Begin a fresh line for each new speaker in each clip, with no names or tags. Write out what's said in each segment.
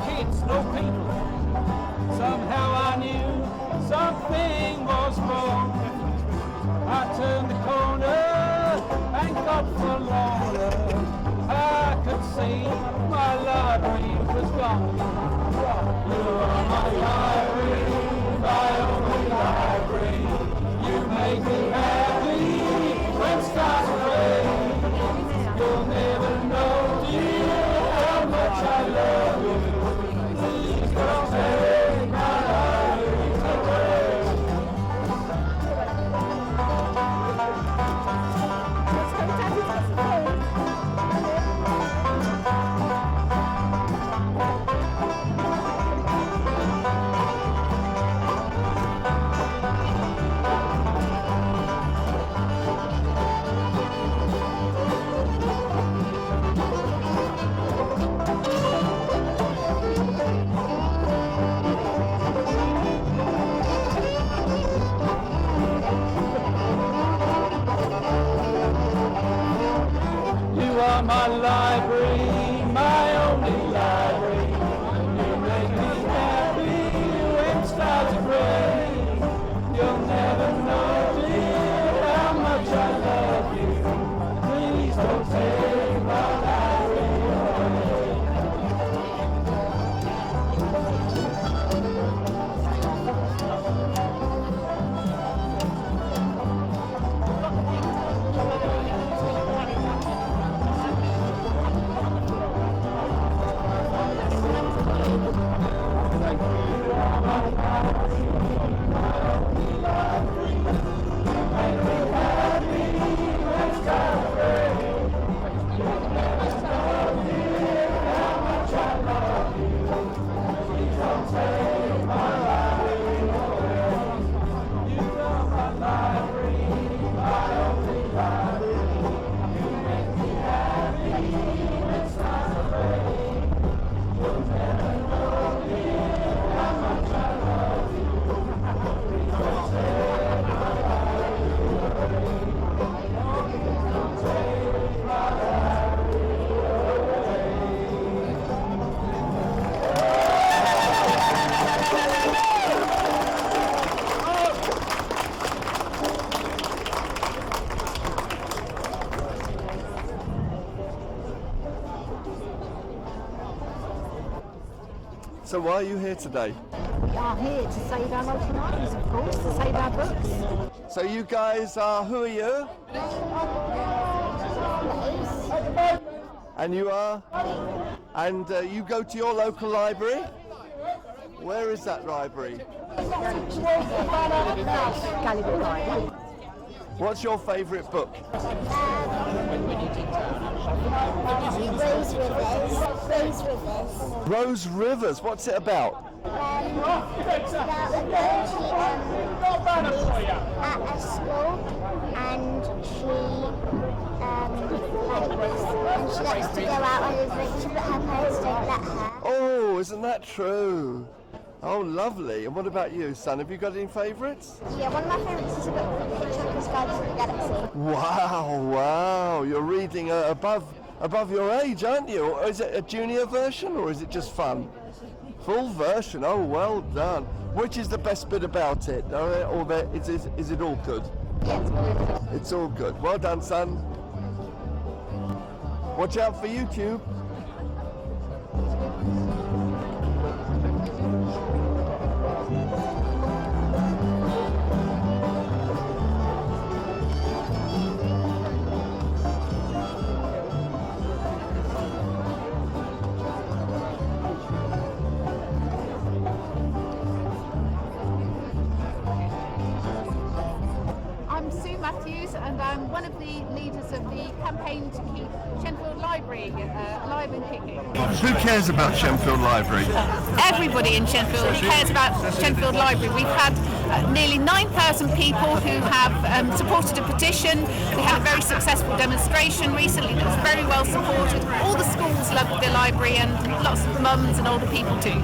kids, no people. Somehow I knew something was wrong. I turned the corner and got forlorn. I could see my library was gone. You are my library, my only library. You make me happy when stars rain. You'll never know, dear, how much I love you. Please don't take my library away. My library, my only library. You make me happy when stars rain. You'll never know, dear, how much I love you. Please don't take my library away.
So why are you here today?
We are here to save our local libraries, of course, to save our books.
So you guys are, who are you? And you are? And you go to your local library? Where is that library? What's your favourite book? Rose Rivers. What's it about?
It's about a girl she at a school and she likes to go out on adventures, but her parents don't let her.
Oh, isn't that true? Oh, lovely. And what about you, son? Have you got any favourites?
Yeah, one of my favourites is a book called Hitchhiker's Guide to the Galaxy.
Wow. You're reading above your age, aren't you? Or is it a junior version or is it just fun? Full version. Oh, well done. Which is the best bit about it? Is it all good?
Yeah, it's good.
It's all good. Well done, son. Watch out for YouTube.
And I'm one of the leaders of the campaign to keep Shenfield Library alive and kicking.
Who cares about Shenfield Library?
Everybody in Shenfield cares about Shenfield Library. We've had nearly 9,000 people who have supported a petition. We had a very successful demonstration recently that was very well supported. All the schools love the library and lots of mums and older people too.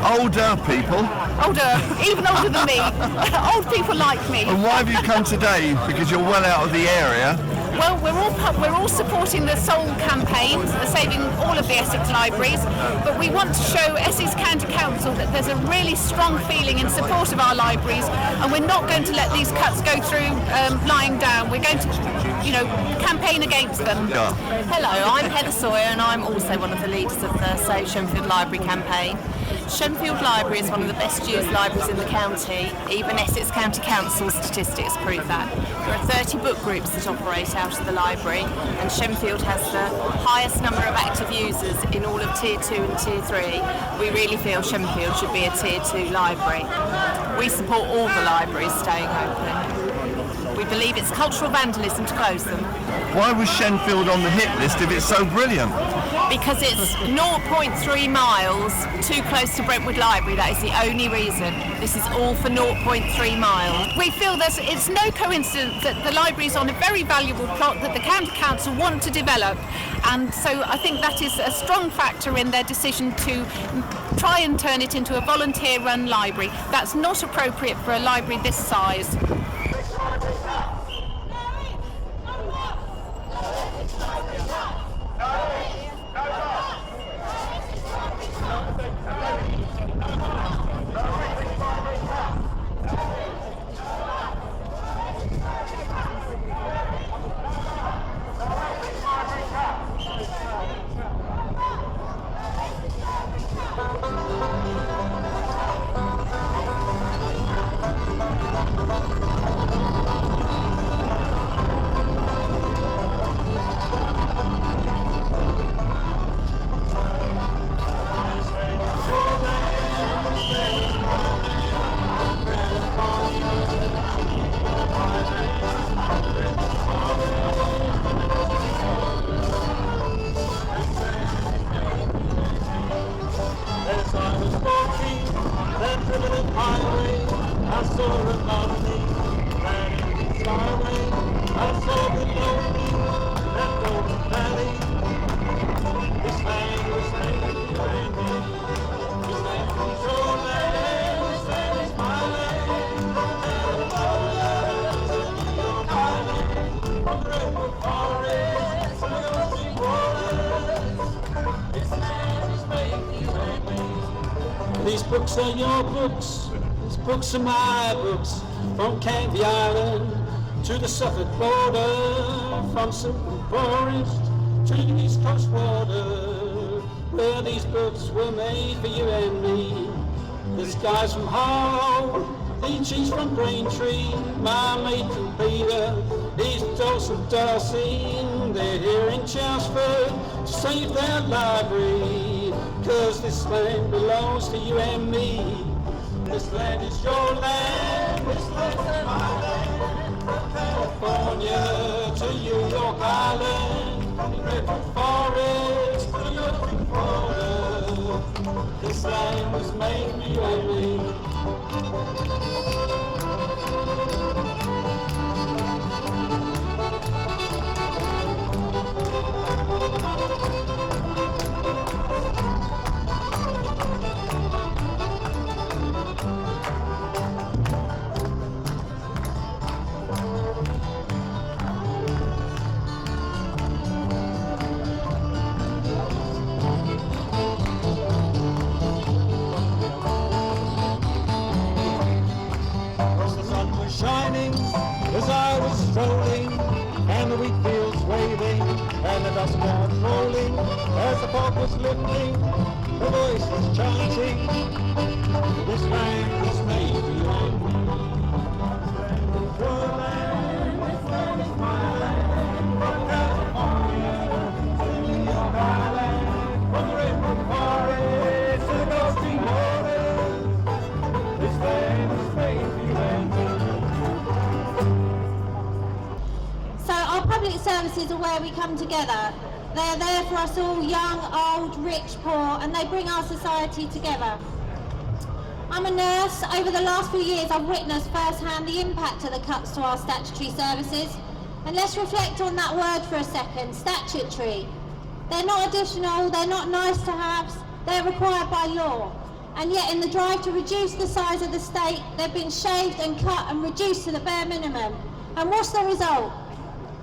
Older people?
Older, even older than me. Old people like me.
And why have you come today? Because you're well out of the area.
Well, we're all supporting the S.O.L.E campaign, saving all of the Essex libraries, but we want to show Essex County Council that there's a really strong feeling in support of our libraries, and we're not going to let these cuts go through lying down. We're going to, campaign against them.
Yeah.
Hello, I'm Heather Sawyer, and I'm also one of the leaders of the Save Shenfield Library campaign. Shenfield Library is one of the best used libraries in the county. Even Essex County Council statistics prove that. There are 30 book groups that operate out of the library, and Shenfield has the highest number of active users in all of Tier 2 and Tier 3. We really feel Shenfield should be a Tier 2 library. We support all the libraries staying open. We believe it's cultural vandalism to close them.
Why was Shenfield on the hit list if it's so brilliant?
Because it's 0.3 miles too close to Brentwood Library. That is the only reason. This is all for 0.3 miles.
We feel that it's no coincidence that the library is on a very valuable plot that the County Council want to develop, and so I think that is a strong factor in their decision to try and turn it into a volunteer-run library. That's not appropriate for a library this size.
These books are your books, these books are my books, from Canvey Island to the Suffolk border, from Silken Forest to the East Coast border, where these books were made for you and me. This guy's from Hull, Leachy's from Braintree, my mate from Peter, he's Joseph Darcy, they're here in Chelmsford to save their library, 'cause this land belongs to you and me. This land is your land, this land is my land, from California to New York Island, from the Redwood Forest to the open border. This land was made for you and me. Shining as I was strolling, and the wheat fields waving, and the dust clouds rolling, as the fog was lifting, the voice was chanting, this land was made for you and me. Your land, this land is my land, from California to New York Island, from the Redwood Forest to the Gulf Stream waters, this land was made for you and me.
Public services are where we come together. They're there for us all, young, old, rich, poor, and they bring our society together. I'm a nurse. Over the last few years I've witnessed firsthand the impact of the cuts to our statutory services. And let's reflect on that word for a second, statutory. They're not additional, they're not nice to haves, they're required by law. And yet in the drive to reduce the size of the state, they've been shaved and cut and reduced to the bare minimum. And what's the result?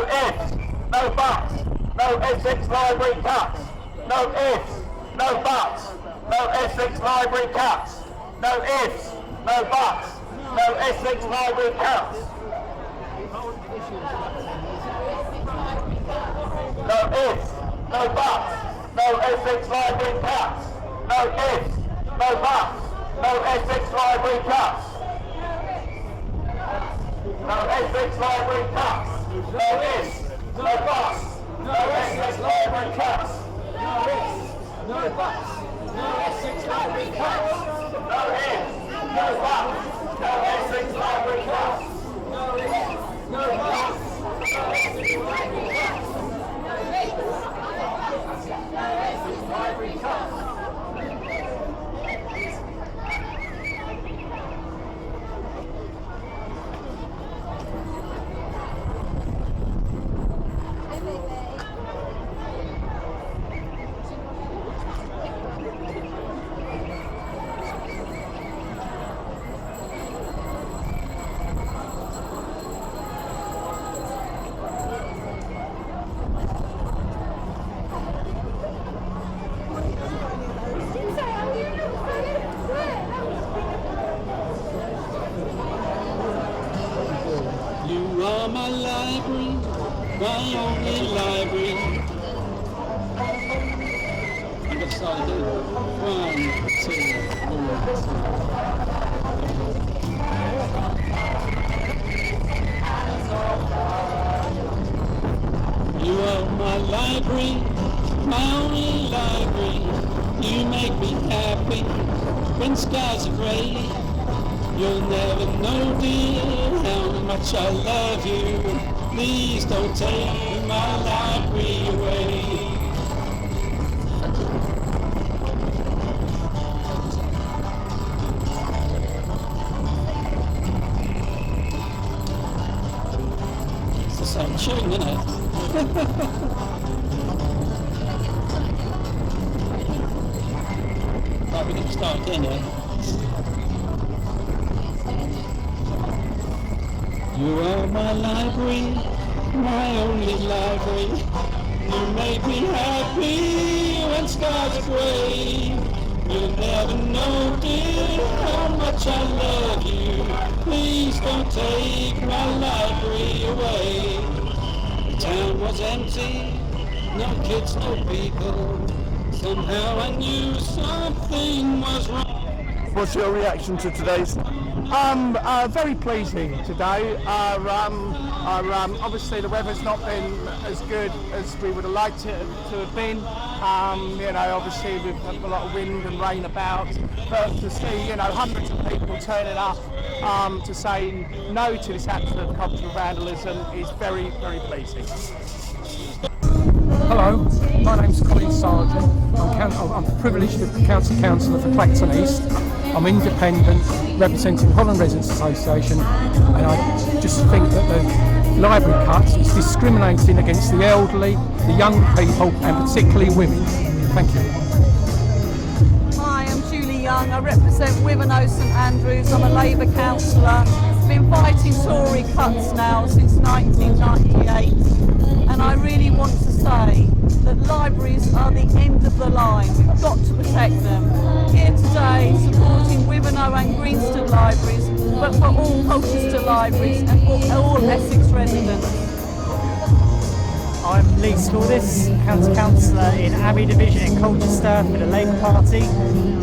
no ifs, no buts, no Essex Library cuts, no ifs, no buts, no Essex Library cuts, no ifs, no buts, no Essex Library cuts. No ifs, no buts, no Essex Library cuts, no ifs, no buts, no Essex Library cuts. No Essex Library cuts, no ifs, no buts, no Essex Library cuts. No ifs, no buts, no Essex Library cuts. No ifs, no buts, no Essex Library cuts. No ifs, no buts, no Essex Library cuts. No Essex Library cuts.
You are my library, my only library. I'm going to start again. 1, 2, 1, 2. You are my library, my only library. You make me happy when skies are grey. You'll never know, dear, how much I love you. Please don't take my library away. It's the same tune, isn't it? Right, we're going to start again here. You are my library, my only library. You make me happy when skies are grey. You'll never know, dear, how much I love you. Please don't take my library away. The town was empty, no kids, no people. Somehow I knew something was wrong.
What's your reaction to today's?
Very pleasing today. Obviously the weather's not been as good as we would have liked it to have been. Obviously we've had a lot of wind and rain about, but to see, hundreds of people turning up to say no to this act of cultural vandalism is very, very pleasing.
Hello, my name's Colin Sargent. I'm privileged with the County Council for Clacton East. I'm independent, representing Holland Residents Association, and I just think that the library cuts is discriminating against the elderly, the young people, and particularly women. Thank you.
Hi, I'm Julie Young. I represent Wivenhoe St Andrews. I'm a Labour councillor. I've been fighting Tory cuts now since 1998, and I really want to say that libraries are the end of the line. We've got to protect them. Here today supporting Wivenhoe and Greenston libraries, but for all Colchester libraries and for all Essex residents.
I'm Lee Scaldis, County Councillor in Abbey Division in Colchester for the Labour Party.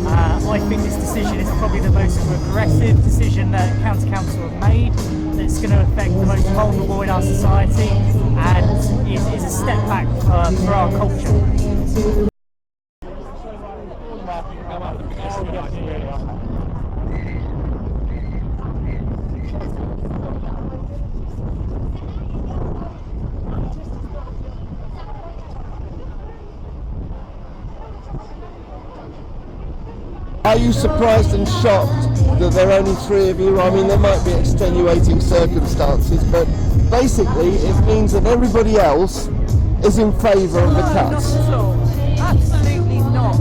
I think this decision is probably the most progressive decision that County Council have made. That's going to affect the most vulnerable in our society and is a step back for our culture.
Are you surprised and shocked that there are only 3 of you? I mean, there might be extenuating circumstances, but basically it means that everybody else is in favour of the cuts.
Not at all. Absolutely not.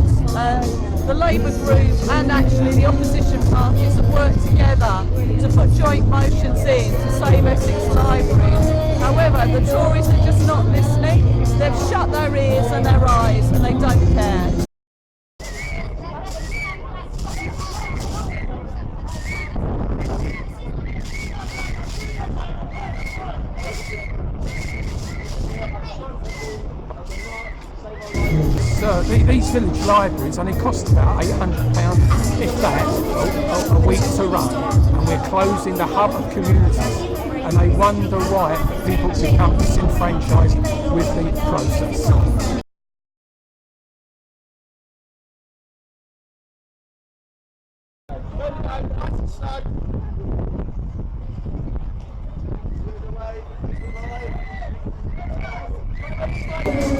the Labour group and actually the opposition parties have worked together to put joint motions in to save Essex Libraries. However, the Tories are just not listening. They've shut their ears and their eyes and they don't care.
So these village libraries only cost about £800, if that, a week to run, and we're closing the hub of communities, and they wonder why people become disenfranchised with the process.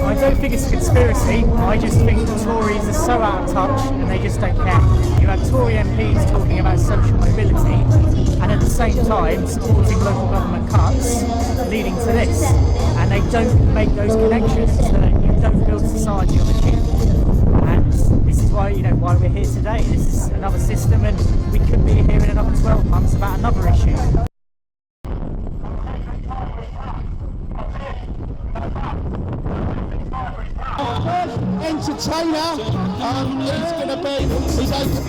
I don't think it's a conspiracy. I just think the Tories are so out of touch and they just don't care. You have Tory MPs talking about social mobility and at the same time supporting local government cuts leading to this. And they don't make those connections so that you don't build society on the cheap. And this is why, why we're here today. This is another system and we could be here in another 12 months about another issue.
Entertainer is going to be.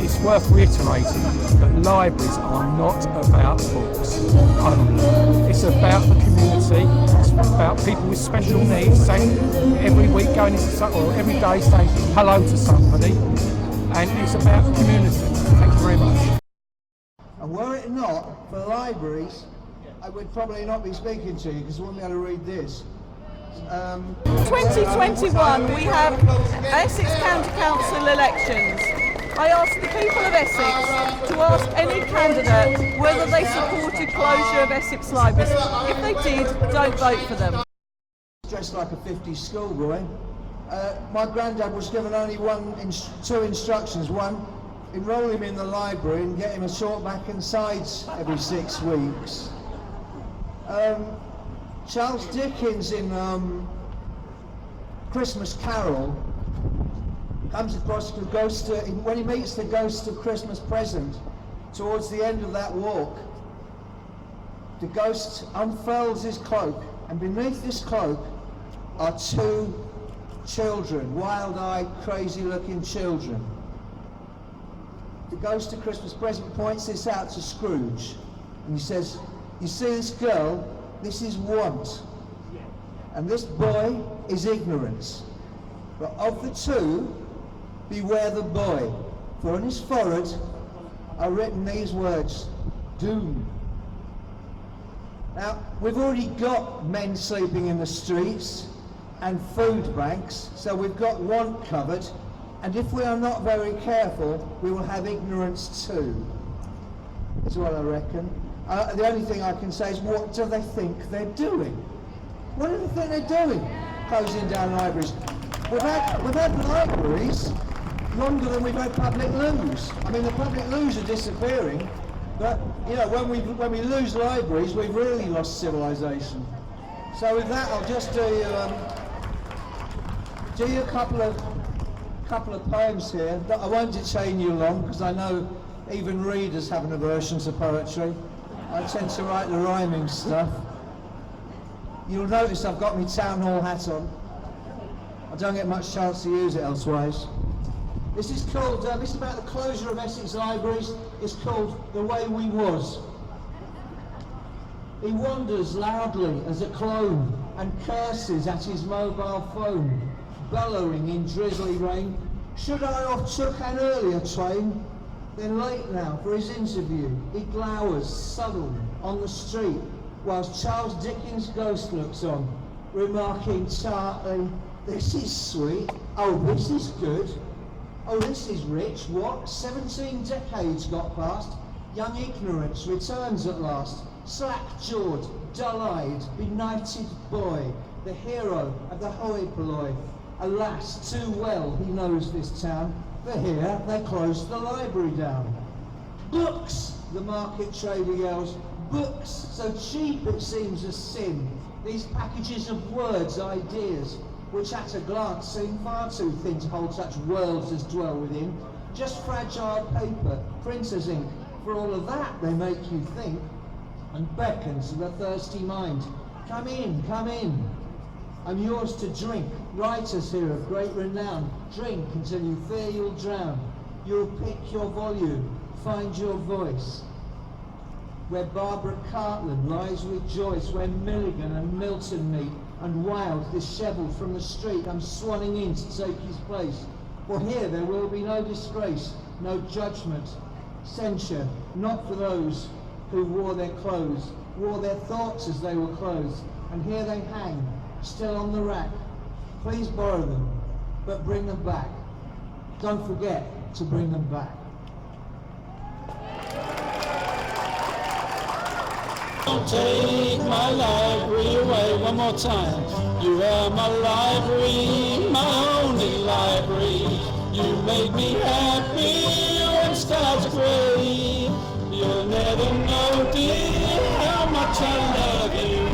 It's worth reiterating that libraries are not about books only. It's about the community. It's about people with special needs. Saying every week going into or every day saying hello to somebody, and it's about the community. Thank you very much.
And were it not for libraries, I would probably not be speaking to you because I wouldn't be able to read this.
2021 we have Essex County Council elections. I asked the people of Essex to ask any candidate whether they supported closure of Essex Libraries. If they did, don't vote for them.
Dressed like a 50s schoolboy. My granddad was given only two instructions. One, enrol him in the library and get him a short back and sides every 6 weeks. Charles Dickens in Christmas Carol comes across the ghost, when he meets the ghost of Christmas Present, towards the end of that walk, the ghost unfurls his cloak, and beneath this cloak are 2 children, wild-eyed, crazy-looking children. The ghost of Christmas Present points this out to Scrooge, and he says, "You see this girl? This is want, and this boy is ignorance. But of the 2, beware the boy, for on his forehead are written these words, doom." Now, we've already got men sleeping in the streets and food banks, so we've got want covered, and if we are not very careful, we will have ignorance too. That's what I reckon. The only thing I can say is, what do they think they're doing? What do they think they're doing? Closing down libraries. We've had libraries longer than we've had public loos. I mean, the public loos are disappearing, but when we lose libraries, we've really lost civilization. So with that, I'll just do you a couple of poems here. I won't detain you long because I know even readers have an aversion to poetry. I tend to write the rhyming stuff. You'll notice I've got my town hall hat on. I don't get much chance to use it elsewise. This is called, this is about the closure of Essex Libraries. It's called The Way We Was. He wanders loudly as a clone and curses at his mobile phone, bellowing in drizzly rain. Should I have took an earlier train? Then late now for his interview, he glowers sullen on the street whilst Charles Dickens' ghost looks on, remarking tartly, "This is sweet, oh this is good, oh this is rich, what? 17 decades got past, young ignorance returns at last, slack-jawed, dull-eyed, benighted boy, the hero of the hoi polloi. Alas, too well he knows this town, for here they closed the library down. Books, the market trader yells, books, so cheap it seems a sin. These packages of words, ideas, which at a glance seem far too thin to hold such worlds as dwell within. just fragile paper, printer's ink. For all of that, they make you think and beckon to the thirsty mind. Come in, come in. I'm yours to drink. Writers here of great renown. Drink until you fear you'll drown. You'll pick your volume, find your voice. Where Barbara Cartland lies with Joyce, where Milligan and Milton meet, and Wilde, dishevelled from the street, I'm swanning in to take his place. For here there will be no disgrace, no judgment, censure, not for those who wore their clothes, wore their thoughts as they were clothed, and here they hang, still on the rack. Please borrow them, but bring them back. Don't forget to bring them back.
Don't take my library away. One more time. You are my library, my only library. You make me happy when skies are grey. You'll never know, dear, how much I love you.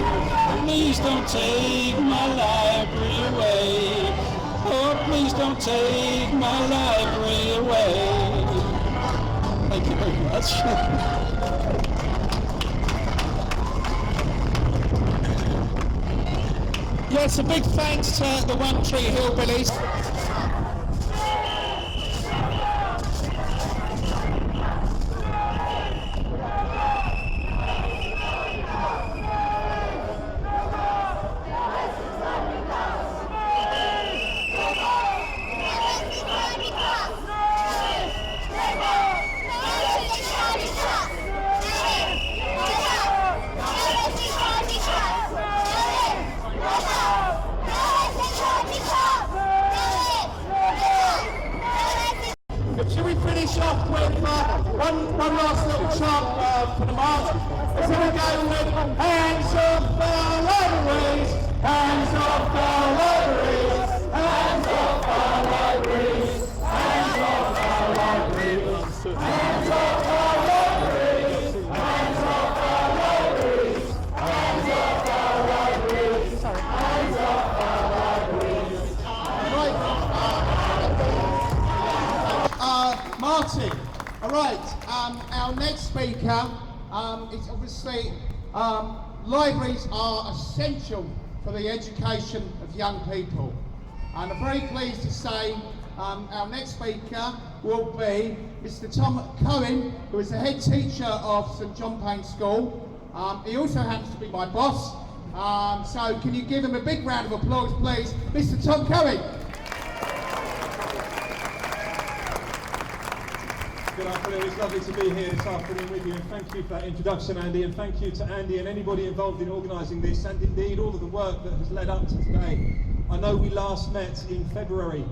Please don't take my library away. Oh, please don't take my library away. Thank you very much. Yes, a big thanks to the One Tree Hillbillies. One last little chant for the march. So we go with hands off our libraries, hands off our libraries, hands off our libraries, hands off our libraries, hands off our libraries, hands off our libraries, hands off our libraries, hands off our libraries. Martin. All right, our next speaker is obviously libraries are essential for the education of young people. And I'm very pleased to say our next speaker will be Mr. Coen, who is the head teacher of St John Payne School. He also happens to be my boss. So can you give him a big round of applause, please, Mr. Tom Coen.
Good afternoon, it's lovely to be here this afternoon with you, and thank you for that introduction, Andy, and thank you to Andy and anybody involved in organising this, and indeed all of the work that has led up to today. I know we last met in February,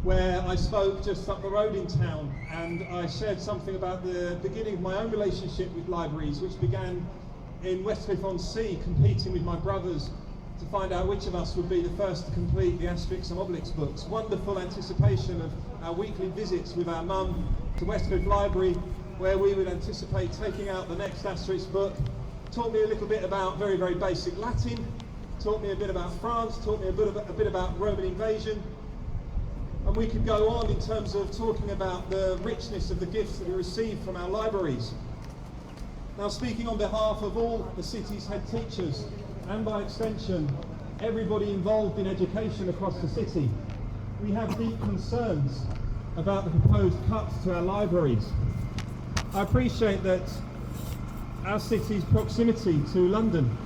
where I spoke just up the road in town, and I shared something about the beginning of my own relationship with libraries, which began in Westcliff-on-Sea, competing with my brothers to find out which of us would be the first to complete the Asterix and Obelix books. Wonderful anticipation of our weekly visits with our mum to Westcliff Library, where we would anticipate taking out the next Asterix book. Taught me a little bit about very, very basic Latin, taught me a bit about France, taught me a bit about Roman invasion, and we could go on in terms of talking about the richness of the gifts that we receive from our libraries. Now, speaking on behalf of all the city's head teachers, and by extension, everybody involved in education across the city, we have deep concerns about the proposed cuts to our libraries. I appreciate that our city's proximity to London,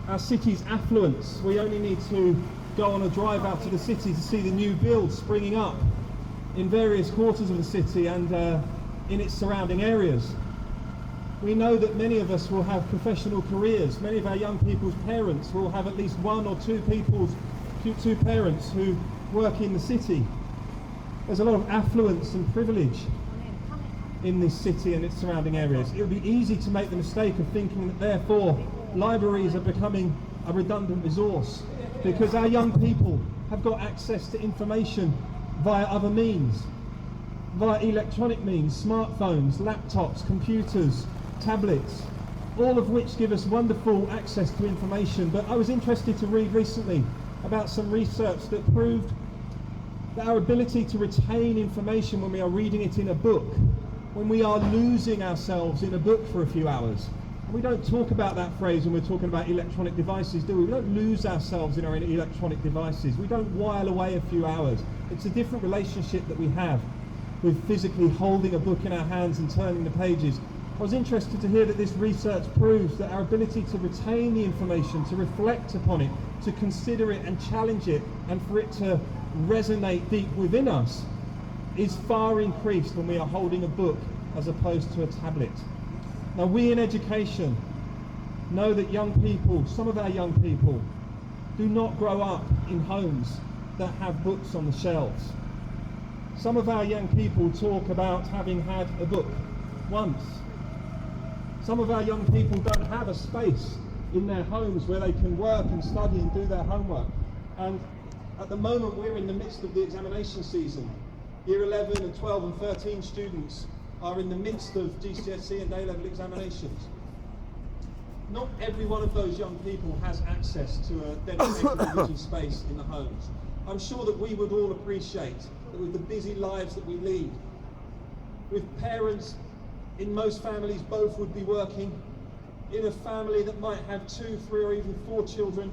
our city's affluence, we only need to go on a drive out to the city to see the new builds springing up in various quarters of the city and in its surrounding areas. We know that many of us will have professional careers. Many of our young people's parents will have at least one or two parents who work in the city. There's a lot of affluence and privilege in this city and its surrounding areas. It would be easy to make the mistake of thinking that therefore libraries are becoming a redundant resource, because our young people have got access to information via other means, via electronic means, smartphones, laptops, computers, tablets, all of which give us wonderful access to information. But I was interested to read recently about some research that proved that our ability to retain information when we are reading it in a book, when we are losing ourselves in a book for a few hours. And we don't talk about that phrase when we're talking about electronic devices, do we? We don't lose ourselves in our electronic devices. We don't while away a few hours. It's a different relationship that we have with physically holding a book in our hands and turning the pages. I was interested to hear that this research proves that our ability to retain the information, to reflect upon it, to consider it and challenge it, and for it to resonate deep within us is far increased when we are holding a book as opposed to a tablet. Now, we in education know that young people, some of our young people, do not grow up in homes that have books on the shelves. Some of our young people talk about having had a book once. Some of our young people don't have a space in their homes where they can work and study and do their homework. And at the moment we're in the midst of the examination season. Year 11 and 12 and 13 students are in the midst of GCSE and A-level examinations. Not every one of those young people has access to a dedicated revision space in the homes. I'm sure that we would all appreciate that with the busy lives that we lead, with parents, in most families both would be working, in a family that might have 2, 3 or even 4 children,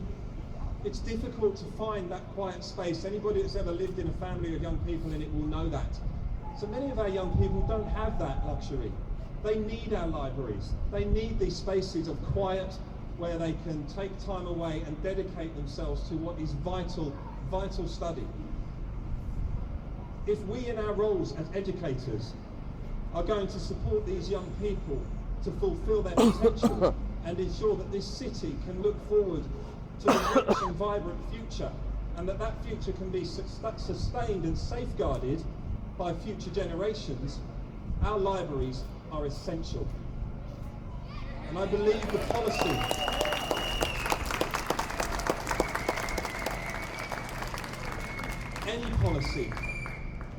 it's difficult to find that quiet space. Anybody that's ever lived in a family of young people in it will know that. So many of our young people don't have that luxury. They need our libraries. They need these spaces of quiet where they can take time away and dedicate themselves to what is vital study. If we in our roles as educators are going to support these young people to fulfill their potential and ensure that this city can look forward to a rich and vibrant future, and that future can be sustained and safeguarded by future generations, our libraries are essential. And I believe the policy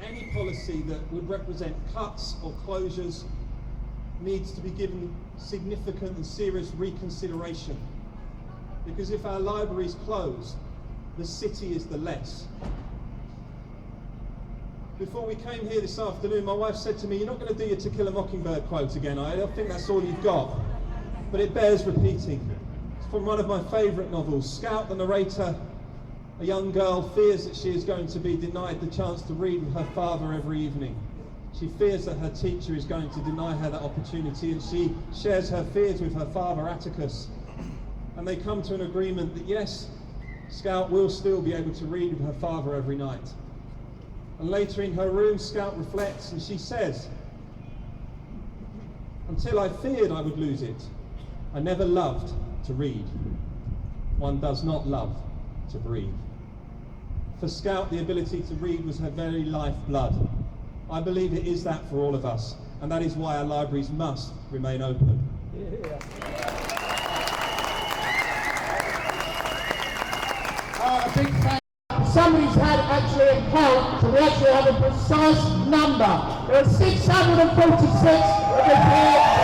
any policy that would represent cuts or closures needs to be given significant and serious reconsideration. Because if our libraries close, the city is the less. Before we came here this afternoon, my wife said to me, "You're not going to do your To Kill a Mockingbird quote again, I don't think that's all you've got." But it bears repeating. It's from one of my favourite novels. Scout, the narrator, a young girl fears that she is going to be denied the chance to read with her father every evening. She fears that her teacher is going to deny her that opportunity, and she shares her fears with her father, Atticus. And they come to an agreement that yes, Scout will still be able to read with her father every night. And later in her room, Scout reflects and she says, "Until I feared I would lose it, I never loved to read. One does not love to breathe." For Scout, the ability to read was her very lifeblood. I believe it is that for all of us, and that is why our libraries must remain open.
A big thank you. Somebody's had actually a count, so we actually have a precise number. There are 646 of us here.